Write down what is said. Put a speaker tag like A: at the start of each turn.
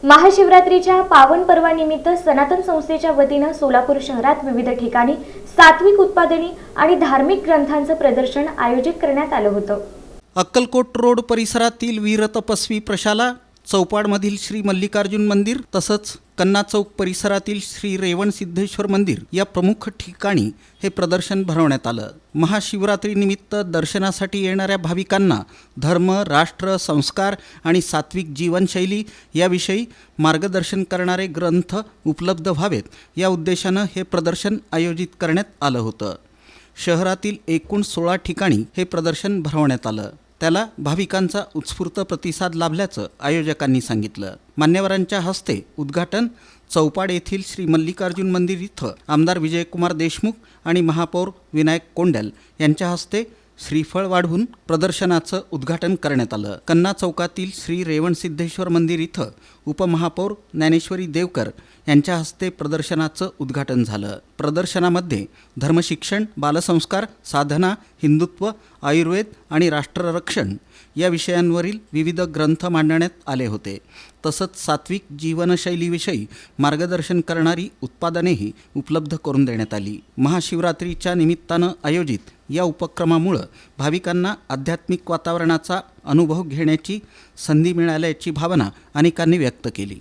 A: महाशिवरात्रीच्या पावन पर्वानिमित्त सनातन संस्थेच्या वतीनं सोलापूर शहरात विविध ठिकाणी सात्विक उत्पादने आणि धार्मिक ग्रंथांचं प्रदर्शन आयोजित करण्यात आलं होतं।
B: अक्कलकोट रोड परिसरातील वीर तपस्वी प्रशाला, चौपाडमधील श्री मल्लिकार्जुन मंदिर तसंच कन्ना चौक परिसरातील श्री रेवण सिद्धेश्वर मंदिर या प्रमुख ठिकाणी हे प्रदर्शन भरवण्यात आलं। महाशिवरात्रीनिमित्त दर्शनासाठी येणाऱ्या भाविकांना धर्म, राष्ट्र, संस्कार आणि सात्विक जीवनशैली याविषयी मार्गदर्शन करणारे ग्रंथ उपलब्ध व्हावेत या उद्देशानं हे प्रदर्शन आयोजित करण्यात आलं होतं। शहरातील एकूण 16 ठिकाणी हे प्रदर्शन भरवण्यात आलं। त्याला भाविकांचा उत्स्फूर्त प्रतिसाद लाभल्याचं आयोजकांनी सांगितलं। मान्यवरांच्या हस्ते उद्घाटन चौपाड येथील श्री मल्लिकार्जुन मंदिर इथं आमदार विजयकुमार देशमुख आणि महापौर विनायक कोंडल यांच्या हस्ते श्रीफळ वाढवून प्रदर्शनाचं उद्घाटन करण्यात आलं। कन्ना चौकातील श्री रेवण सिद्धेश्वर मंदिर इथं उपमहापौर ज्ञानेश्वरी देवकर यांच्या हस्ते प्रदर्शनाचं उद्घाटन झालं। प्रदर्शनामध्ये धर्मशिक्षण, बालसंस्कार, साधना, हिंदुत्व, आयुर्वेद आणि राष्ट्ररक्षण या विषयांवरील विविध ग्रंथ मांडण्यात आले होते। तसंच सात्विक जीवनशैलीविषयी मार्गदर्शन करणारी उत्पादनेही उपलब्ध करून देण्यात आली। महाशिवरात्रीच्या निमित्तानं आयोजित या उपक्रमामुळे भाविकांना आध्यात्मिक वातावरणाचा अनुभव घेण्याची संधी मिळाल्याची भावना अनेकांनी व्यक्त केली।